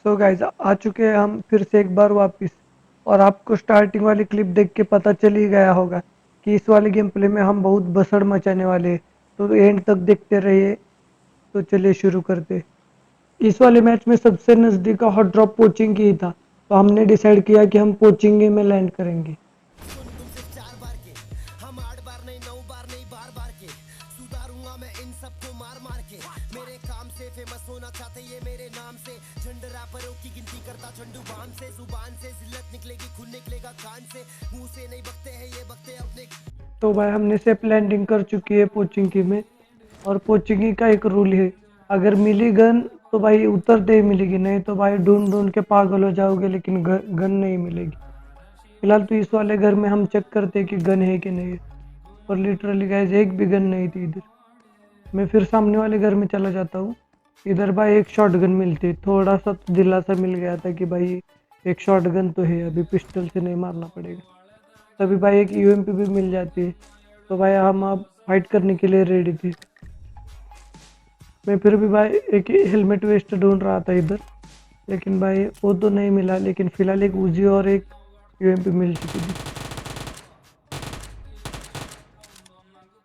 So guys आ चुके हैं हम फिर से एक बार वापस। और आपको स्टार्टिंग वाली क्लिप देख के पता चल ही गया होगा कि इस वाले गेम प्ले में हम बहुत बसड़ मचाने वाले हैं। तो एंड तक देखते रहिए। तो चलिए शुरू करते। इस वाले मैच में सबसे नज़दीक का हॉट ड्रॉप पोचिंग की ही था, तो हमने डिसाइड किया कि हम पोचिंग में लैंड करेंगे। सुन तुम सिर्फ 4 बार के, हम 8 बार नहीं 9 बार नहीं बार बार के सुधारूंगा मैं इन सबको मार मार के। मेरे काम से फेमस होना चाहते ये मेरे नाम से, झंड रैपरों की गिनती करता झंडू बाम से। जुबान से जिल्लत निकलेगी खून निकलेगा कान से, मुंह से नहीं बकते हैं ये बकते अपने। तो भाई हमने सेफ लैंडिंग कर चुकी है पोचिंग की में। और पोचिंगी का एक रूल है, अगर मिली गन तो भाई उतरते ही मिलेगी, नहीं तो भाई ढूंढ ढूंढ के पागल हो जाओगे, लेकिन गन नहीं मिलेगी। फिलहाल तो इस वाले घर में हम चेक करते हैं कि गन है कि नहीं है। और लिटरली गाइस एक भी गन नहीं थी इधर। मैं फिर सामने वाले घर में चला जाता हूँ। इधर भाई एक शॉट गन मिलती है, थोड़ा सा तो दिलासा मिल गया था कि भाई एक शॉट गन तो है, अभी पिस्टल से नहीं मारना पड़ेगा। तभी भाई एक यूएमपी भी मिल जाती है। तो भाई हम अब फाइट करने के लिए रेडी थे। मैं फिर भी भाई एक हेलमेट वेस्ट ढूंढ रहा था इधर, लेकिन भाई वो तो नहीं मिला। लेकिन फिलहाल एक उजी और एक यूएमपी मिल चुकी थी।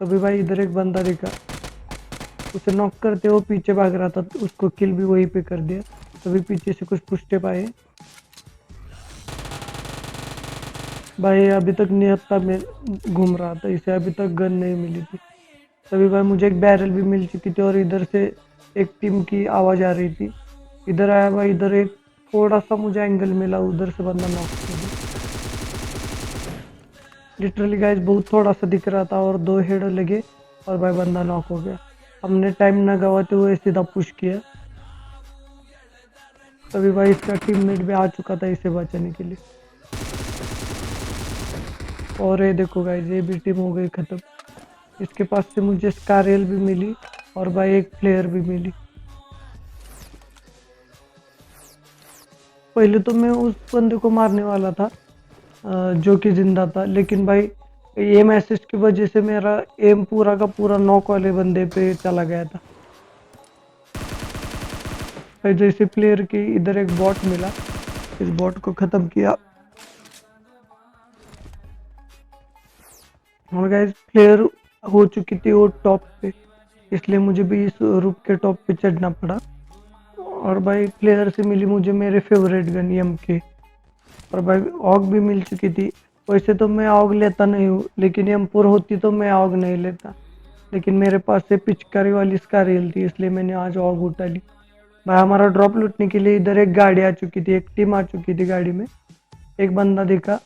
तभी भाई इधर एक बंदा दिखा, उसे नॉक करते वो पीछे भाग रहा था, तो उसको किल भी वहीं पे कर दिया। तभी पीछे से कुछ पुष्टे पाए। भाई अभी तक निहत्ता में घूम रहा था, इसे अभी तक गन नहीं मिली थी। तभी भाई मुझे एक बैरल भी मिल चुकी थी और इधर से एक टीम की आवाज़ आ रही थी। इधर आया भाई, इधर एक थोड़ा सा मुझे एंगल मिला, उधर से बंदा नॉक कर दिया। लिटरली गाइस बहुत थोड़ा सा दिख रहा था और 2 हेड लगे और भाई बंदा नॉक हो गया। हमने टाइम ना गवाते हुए सीधा पुश किया। तभी भाई इसका टीममेट भी आ चुका था इसे बचाने के लिए। और ये देखो गाइस, ये भी टीम हो गई ख़त्म। इसके पास से मुझे स्कारल भी मिली और भाई एक प्लेयर भी मिली। पहले तो मैं उस बंदे को मारने वाला था जो कि जिंदा था, लेकिन भाई एम असिस्ट की वजह से मेरा एम पूरा का पूरा नॉक वाले बंदे पे चला गया था। भाई जैसे प्लेयर की इधर एक बॉट मिला, इस बॉट को ख़त्म किया। और गाइस प्लेयर हो चुकी थी वो टॉप पे, इसलिए मुझे भी इस रूप के टॉप पे चढ़ना पड़ा। और भाई प्लेयर से मिली मुझे मेरे फेवरेट गन एम के। और भाई ऑग भी मिल चुकी थी। वैसे तो मैं ऑग लेता नहीं हूँ, लेकिन एम फोर होती तो मैं ऑग नहीं लेता। लेकिन मेरे पास से पिचकारी वाली इसका रेल थी, इसलिए मैंने आज ऑग उठा ली। भाई हमारा ड्रॉप लूटने के लिए इधर एक गाड़ी आ चुकी थी, एक टीम आ चुकी थी गाड़ी में। एक बंदा देखा,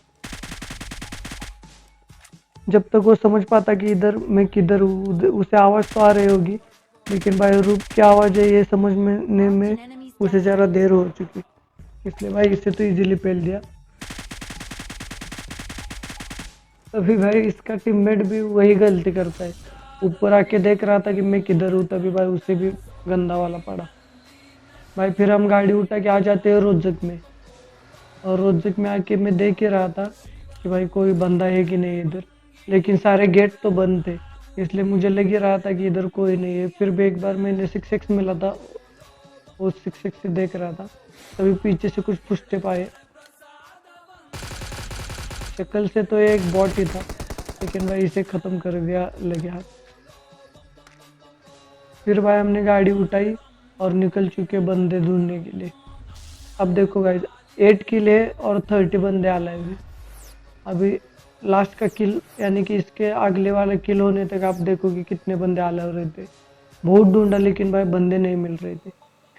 जब तक वो समझ पाता कि इधर मैं किधर हूँ, उसे आवाज़ तो आ रही होगी, लेकिन भाई रूप की आवाज़ है ये समझने में उसे ज़रा देर हो चुकी। इसलिए भाई इसे तो इजीली पेल दिया। तभी भाई इसका टीममेट भी वही गलती करता है, ऊपर आके देख रहा था कि मैं किधर हूँ, तभी भाई उसे भी गंदा वाला पड़ा। भाई फिर हम गाड़ी उठा के आ जाते हैं रोजक में। और रोजक में आके मैं देख ही रहा था कि भाई कोई बंदा है कि नहीं इधर, लेकिन सारे गेट तो बंद थे, इसलिए मुझे लग ही रहा था कि इधर कोई नहीं है। फिर भी एक बार मैंने 6x मिला था, वो 6x से देख रहा था, तभी पीछे से कुछ पुष्टे पाए। शक्ल से तो एक बॉट ही था, लेकिन भाई इसे ख़त्म कर दिया लगे हाथ। फिर भाई हमने गाड़ी उठाई और निकल चुके बंदे ढूंढने के लिए। अब देखो गाइस 8 किल है और 30 बंदे आ लाए हुए। अभी लास्ट का किल यानी कि इसके अगले वाला किल होने तक आप देखो कि कितने बंदे आ रहे थे। बहुत ढूंढा लेकिन भाई बंदे नहीं मिल रहे थे।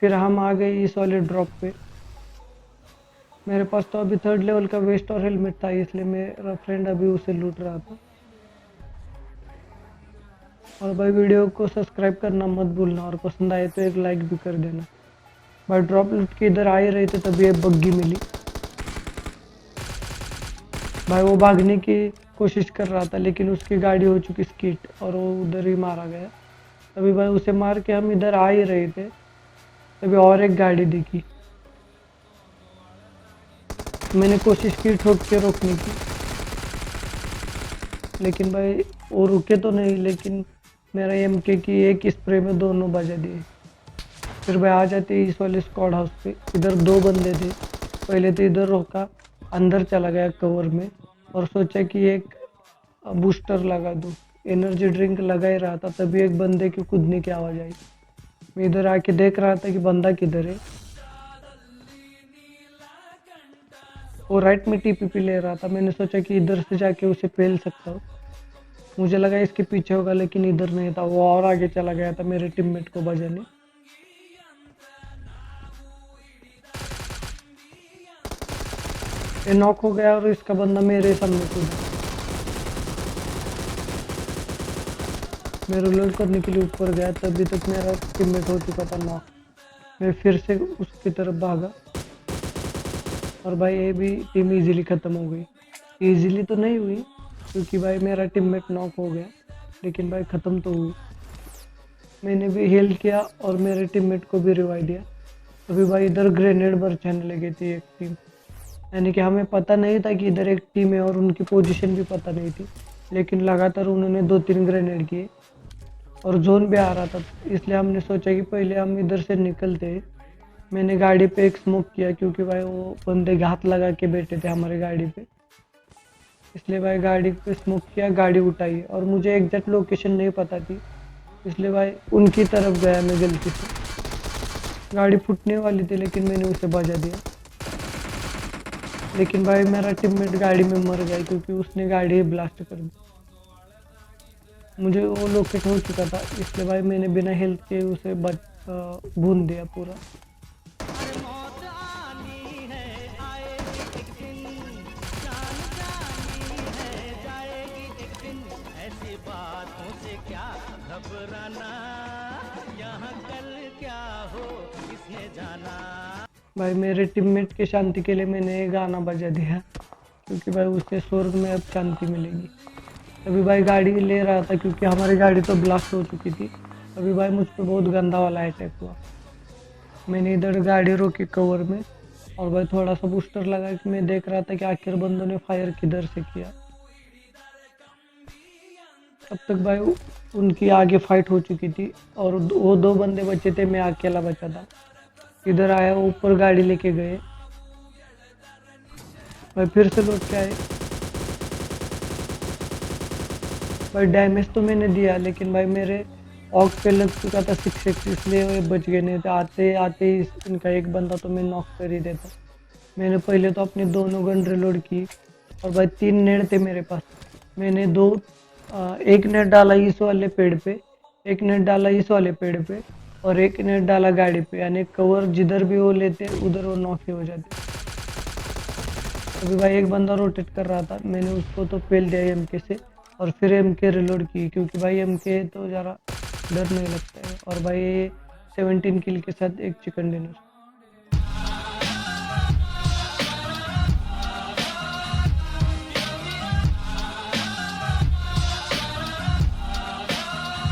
फिर हम आ गए इस वाले ड्रॉप पे। मेरे पास तो अभी 3rd लेवल का वेस्ट और हेलमेट था, इसलिए मेरा फ्रेंड अभी उसे लूट रहा था। और भाई वीडियो को सब्सक्राइब करना मत भूलना, और पसंद आए तो एक लाइक भी कर देना। भाई ड्रॉप लूट के इधर आ ही रहे थे, तभी एक बग्गी मिली। भाई वो भागने की कोशिश कर रहा था, लेकिन उसकी गाड़ी हो चुकी स्किट और वो उधर ही मारा गया। तभी भाई उसे मार के हम इधर आ ही रहे थे, तभी और एक गाड़ी दिखी। मैंने कोशिश की ठोक के रोकने की, लेकिन भाई वो रुके तो नहीं, लेकिन मेरा एमके की एक स्प्रे में दोनों बजा दिए। फिर भाई आ जाते इस वाले स्क्वाड हाउस पे। इधर 2 बंदे थे। पहले तो इधर रोका, अंदर चला गया कवर में और सोचा कि एक बूस्टर लगा दूँ। एनर्जी ड्रिंक लगा ही रहा था, तभी एक बंदे की कूदने की आवाज़ आई। मैं इधर आके देख रहा था कि बंदा किधर है। वो राइट में टीपीपी ले रहा था। मैंने सोचा कि इधर से जाके उसे पेल सकता हूँ। मुझे लगा इसके पीछे होगा, लेकिन इधर नहीं था। वो और आगे चला गया था मेरे टीममेट को बजाने। ये नॉक हो गया और इसका बंदा मेरे सामने कूदा। मैं रिलोड करने के लिए ऊपर गया, तभी तक मेरा टीममेट हो चुका था नॉक। मैं फिर से उसकी तरफ भागा और भाई ये भी टीम इजीली ख़त्म हो गई। इजीली तो नहीं हुई क्योंकि भाई मेरा टीममेट नॉक हो गया, लेकिन भाई ख़त्म तो हुई। मैंने भी हेल किया और मेरे टीममेट को भी रिवाइव दिया। अभी भाई इधर ग्रेनेड बरसाने लगी थी एक टीम, यानी कि हमें पता नहीं था कि इधर एक टीम है और उनकी पोजीशन भी पता नहीं थी, लेकिन लगातार उन्होंने 2-3 ग्रेनेड किए और जोन भी आ रहा था। इसलिए हमने सोचा कि पहले हम इधर से निकलते हैं। मैंने गाड़ी पे एक स्मोक किया क्योंकि भाई वो बंदे घात लगा के बैठे थे हमारी गाड़ी पे, इसलिए भाई गाड़ी पे स्मोक किया, गाड़ी उठाई और मुझे एग्जैक्ट लोकेशन नहीं पता थी, इसलिए भाई उनकी तरफ गया मैं गलती से। गाड़ी फूटने वाली थी लेकिन मैंने उसे बजा दिया, लेकिन भाई मेरा टीममेट गाड़ी में मर गया क्योंकि उसने गाड़ी ब्लास्ट कर दी। मुझे वो लोकेट हो चुका था, इसलिए भाई मैंने बिना हेल्थ के उसे भून दिया पूरा। भाई मेरे टीममेट के शांति के लिए मैंने ये गाना बजा दिया क्योंकि भाई उसे स्वर्ग में अब शांति मिलेगी। अभी भाई गाड़ी ले रहा था क्योंकि हमारी गाड़ी तो ब्लास्ट हो चुकी थी। अभी भाई मुझ पर बहुत गंदा वाला अटैक हुआ। मैंने इधर गाड़ी रोकी कवर में और भाई थोड़ा सा बूस्टर लगा कि मैं देख रहा था कि आखिर बंदों ने फायर किधर से किया। तब तक भाई उनकी आगे फाइट हो चुकी थी और वो 2 बंदे बचे थे, मैं अकेला बचा था। इधर आया, ऊपर गाड़ी लेके गए, भाई फिर से लौट के आए। भाई डैमेज तो मैंने दिया, लेकिन भाई मेरे ऑक पे लग चुका था 6x, इसलिए वे बच गए, नहीं तो आते आते ही इनका एक बंदा तो मैं नॉक कर ही देता। मैंने पहले तो अपनी दोनों गन रिलोड की और भाई 3 नेट थे मेरे पास। मैंने एक नेट डाला इस वाले पेड़ पे, एक नेट डाला इस वाले पेड़ पे और एक नेट डाला गाड़ी पे, यानी कवर जिधर भी वो लेते उधर वो नॉक ही हो जाते। अभी भाई एक बंदा रोटेट कर रहा था, मैंने उसको तो पेल दिया एमके से और फिर एमके रिलोड की क्योंकि भाई एमके तो ज़रा डर नहीं लगता है। और भाई 17 किल के साथ एक चिकन डिनर।